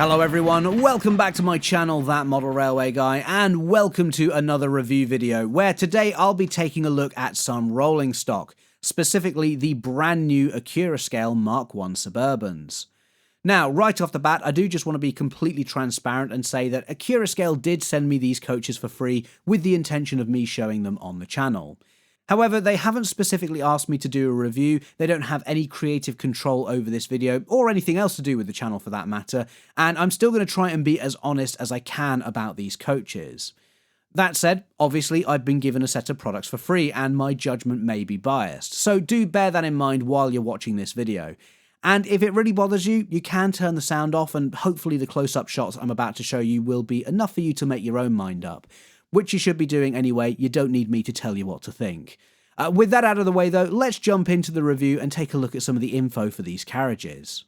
Hello everyone, welcome back to my channel, That Model Railway Guy, and welcome to another review video, where today I'll be taking a look at some rolling stock, specifically the brand new Accurascale Mk1 Suburbans. Now, right off the bat, I do just want to be completely transparent and say that Accurascale did send me these coaches for free with the intention of me showing them on the channel. However, they haven't specifically asked me to do a review, they don't have any creative control over this video, or anything else to do with the channel for that matter, and I'm still going to try and be as honest as I can about these coaches. That said, obviously I've been given a set of products for free, and my judgment may be biased, so do bear that in mind while you're watching this video. And if it really bothers you, you can turn the sound off, and hopefully the close-up shots I'm about to show you will be enough for you to make your own mind up. Which you should be doing anyway, you don't need me to tell you what to think. With that out of the way though, let's jump into the review and take a look at some of the info for these carriages.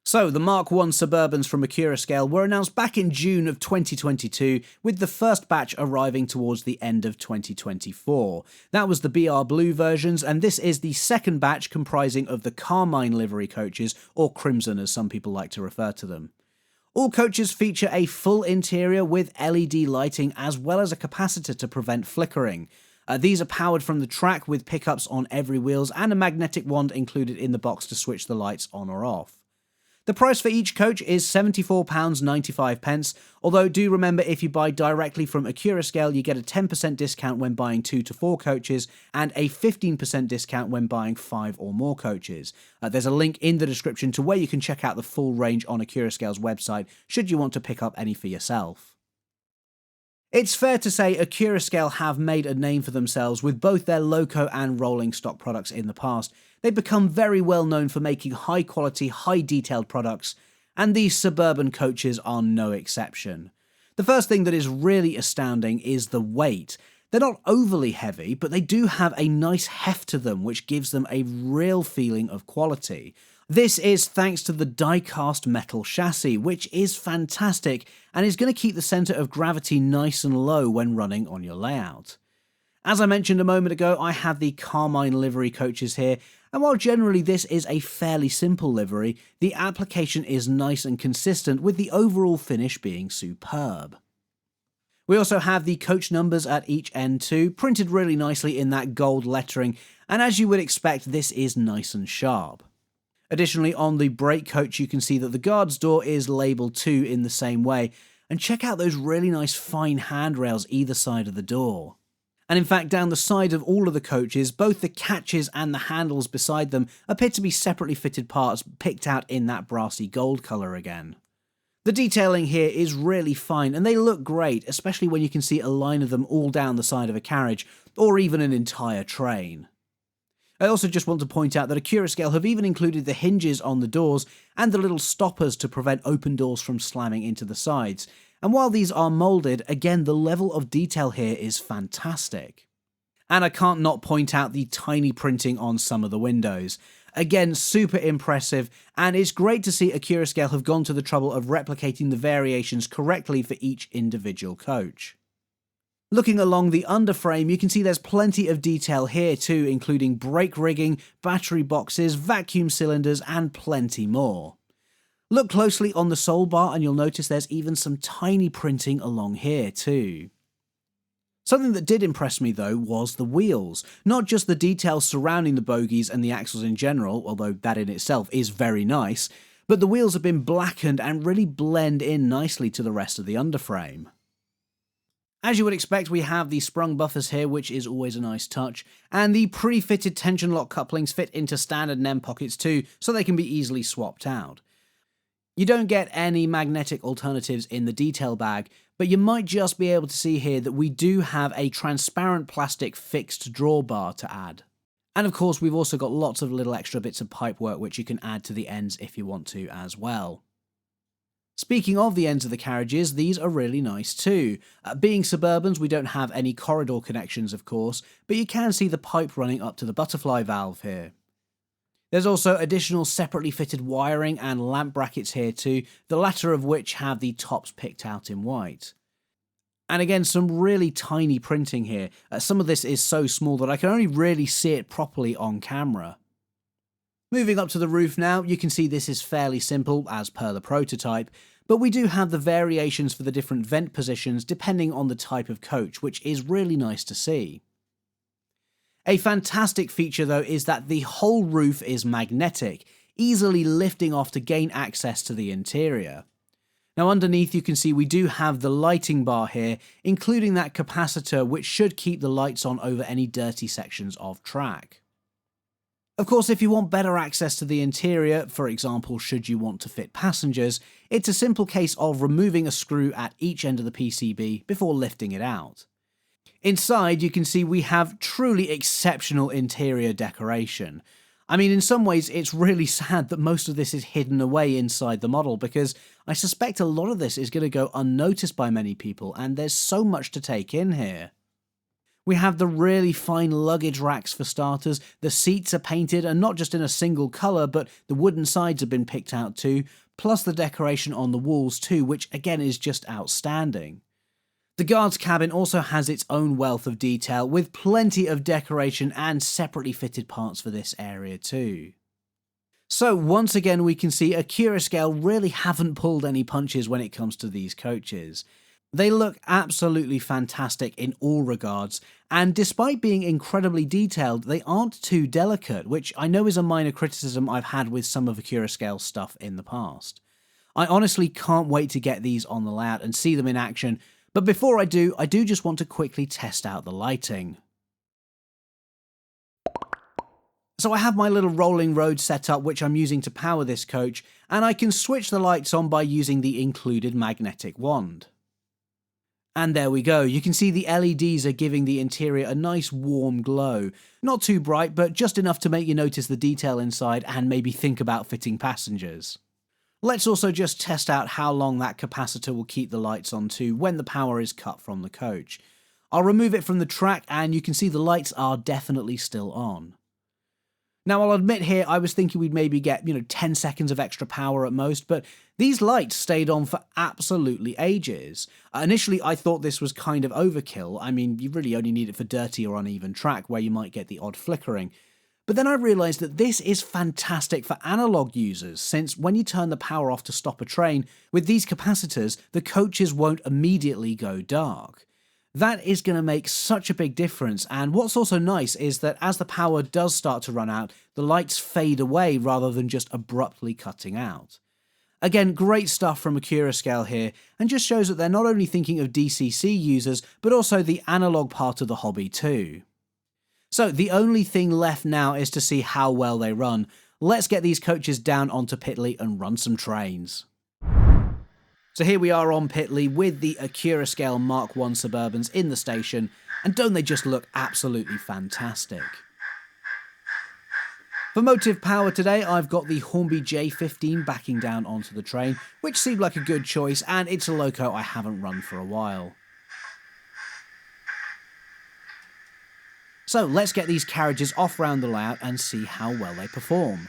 So, the Mk1 Suburbans from Accurascale were announced back in June of 2022, with the first batch arriving towards the end of 2024. That was the BR Blue versions, and this is the second batch comprising of the Carmine livery coaches, or Crimson as some people like to refer to them. All coaches feature a full interior with LED lighting as well as a capacitor to prevent flickering. These are powered from the track with pickups on every wheels and a magnetic wand included in the box to switch the lights on or off. The price for each coach is £74.95, although do remember if you buy directly from Accurascale you get a 10% discount when buying 2 to 4 coaches and a 15% discount when buying 5 or more coaches. There's a link in the description to where you can check out the full range on Accurascale's website should you want to pick up any for yourself. It's fair to say Accurascale have made a name for themselves with both their loco and rolling stock products in the past. They've become very well known for making high quality, high detailed products, and these Suburban coaches are no exception. The first thing that is really astounding is the weight. They're not overly heavy, but they do have a nice heft to them which gives them a real feeling of quality. This is thanks to the die-cast metal chassis, which is fantastic and is going to keep the centre of gravity nice and low when running on your layout. As I mentioned a moment ago, I have the Carmine livery coaches here, and while generally this is a fairly simple livery, the application is nice and consistent with the overall finish being superb. We also have the coach numbers at each end too, printed really nicely in that gold lettering, and as you would expect, this is nice and sharp. Additionally, on the brake coach you can see that the guard's door is labelled 2 in the same way, and check out those really nice fine handrails either side of the door. And in fact, down the side of all of the coaches, both the catches and the handles beside them appear to be separately fitted parts picked out in that brassy gold colour again. The detailing here is really fine, and they look great, especially when you can see a line of them all down the side of a carriage, or even an entire train. I also just want to point out that Accurascale have even included the hinges on the doors and the little stoppers to prevent open doors from slamming into the sides. And while these are moulded, again the level of detail here is fantastic. And I can't not point out the tiny printing on some of the windows. Again, super impressive, and it's great to see Accurascale have gone to the trouble of replicating the variations correctly for each individual coach. Looking along the underframe, you can see there's plenty of detail here too, including brake rigging, battery boxes, vacuum cylinders, and plenty more. Look closely on the sole bar and you'll notice there's even some tiny printing along here too. Something that did impress me though was the wheels. Not just the details surrounding the bogies and the axles in general, although that in itself is very nice, but the wheels have been blackened and really blend in nicely to the rest of the underframe. As you would expect, we have the sprung buffers here, which is always a nice touch, and the pre-fitted tension lock couplings fit into standard NEM pockets too, so they can be easily swapped out. You don't get any magnetic alternatives in the detail bag, but you might just be able to see here that we do have a transparent plastic fixed drawbar to add. And of course, we've also got lots of little extra bits of pipework which you can add to the ends if you want to as well. Speaking of the ends of the carriages, these are really nice too. Being Suburbans, we don't have any corridor connections of course, but you can see the pipe running up to the butterfly valve here. There's also additional separately fitted wiring and lamp brackets here too, the latter of which have the tops picked out in white. And again, some really tiny printing here. Some of this is so small that I can only really see it properly on camera. Moving up to the roof now, you can see this is fairly simple as per the prototype, But we do have the variations for the different vent positions depending on the type of coach, which is really nice to see. A fantastic feature though is that the whole roof is magnetic, easily lifting off to gain access to the interior. Now underneath you can see we do have the lighting bar here, including that capacitor which should keep the lights on over any dirty sections of track. Of course, if you want better access to the interior, for example should you want to fit passengers, it's a simple case of removing a screw at each end of the PCB before lifting it out. Inside you can see we have truly exceptional interior decoration. I mean, in some ways it's really sad that most of this is hidden away inside the model, because I suspect a lot of this is going to go unnoticed by many people, and there's so much to take in here. We have the really fine luggage racks for starters, the seats are painted and not just in a single colour, but the wooden sides have been picked out too, plus the decoration on the walls too, which again is just outstanding. The guard's cabin also has its own wealth of detail, with plenty of decoration and separately fitted parts for this area too. So once again we can see Accurascale really haven't pulled any punches when it comes to these coaches. They look absolutely fantastic in all regards, and despite being incredibly detailed, they aren't too delicate, which I know is a minor criticism I've had with some of Accurascale's stuff in the past. I honestly can't wait to get these on the layout and see them in action, but before I do just want to quickly test out the lighting. So I have my little rolling road set up which I'm using to power this coach, and I can switch the lights on by using the included magnetic wand. And there we go, you can see the LEDs are giving the interior a nice warm glow. Not too bright, but just enough to make you notice the detail inside and maybe think about fitting passengers. Let's also just test out how long that capacitor will keep the lights on too when the power is cut from the coach. I'll remove it from the track and you can see the lights are definitely still on. Now I'll admit here I was thinking we'd maybe get 10 seconds of extra power at most, but these lights stayed on for absolutely ages. Initially I thought this was kind of overkill. I mean, you really only need it for dirty or uneven track where you might get the odd flickering. But then I realised that this is fantastic for analog users, since when you turn the power off to stop a train, with these capacitors, the coaches won't immediately go dark. That is going to make such a big difference, and what's also nice is that as the power does start to run out, the lights fade away rather than just abruptly cutting out. Again, great stuff from Accurascale here, and just shows that they're not only thinking of DCC users, but also the analog part of the hobby too. So the only thing left now is to see how well they run. Let's get these coaches down onto Pitley and run some trains. So here we are on Pitley with the Accurascale Mk1 Suburbans in the station, and don't they just look absolutely fantastic? For motive power today, I've got the Hornby J15 backing down onto the train, which seemed like a good choice, and it's a loco I haven't run for a while. So let's get these carriages off round the layout and see how well they perform.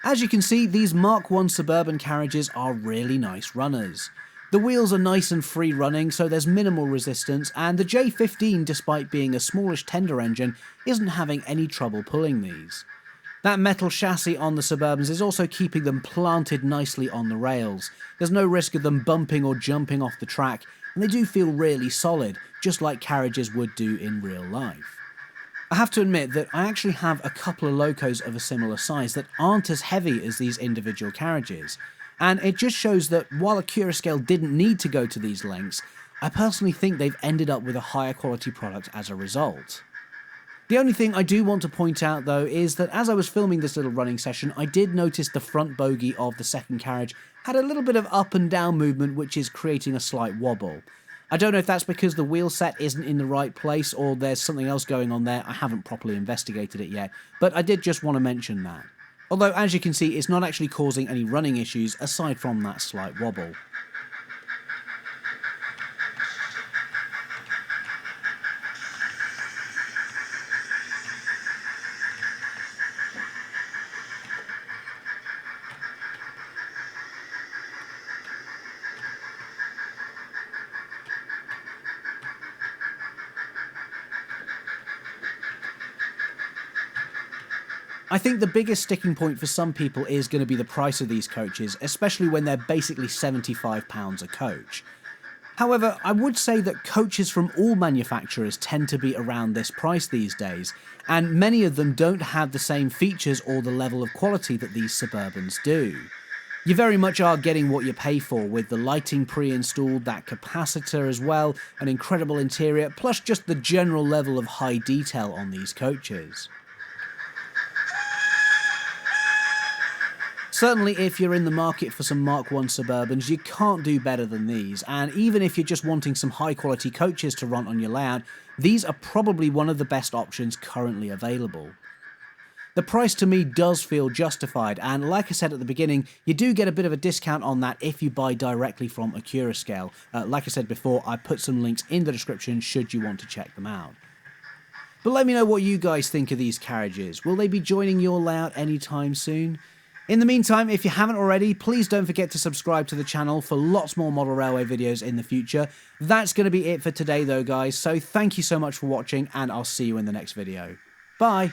As you can see, these Mk1 Suburban carriages are really nice runners. The wheels are nice and free running, so there's minimal resistance, and the J15, despite being a smallish tender engine, isn't having any trouble pulling these. That metal chassis on the Suburbans is also keeping them planted nicely on the rails. There's no risk of them bumping or jumping off the track, and they do feel really solid, just like carriages would do in real life. I have to admit that I actually have a couple of locos of a similar size that aren't as heavy as these individual carriages, and it just shows that while Accurascale didn't need to go to these lengths, I personally think they've ended up with a higher quality product as a result. The only thing I do want to point out though is that as I was filming this little running session, I did notice the front bogie of the second carriage had a little bit of up and down movement, which is creating a slight wobble. I don't know if that's because the wheel set isn't in the right place or there's something else going on there. I haven't properly investigated it yet, but I did just want to mention that. Although, as you can see, it's not actually causing any running issues aside from that slight wobble. I think the biggest sticking point for some people is going to be the price of these coaches, especially when they're basically £75 a coach. However, I would say that coaches from all manufacturers tend to be around this price these days, and many of them don't have the same features or the level of quality that these Suburbans do. You very much are getting what you pay for, with the lighting pre-installed, that capacitor as well, an incredible interior, plus just the general level of high detail on these coaches. Certainly, if you're in the market for some Mk1 Suburbans, you can't do better than these, and even if you're just wanting some high-quality coaches to run on your layout, these are probably one of the best options currently available. The price to me does feel justified, and like I said at the beginning, you do get a bit of a discount on that if you buy directly from Accurascale. Like I said before, I put some links in the description should you want to check them out. But let me know what you guys think of these carriages. Will they be joining your layout anytime soon? In the meantime, if you haven't already, please don't forget to subscribe to the channel for lots more model railway videos in the future. That's going to be it for today though, guys, so thank you so much for watching, and I'll see you in the next video. Bye!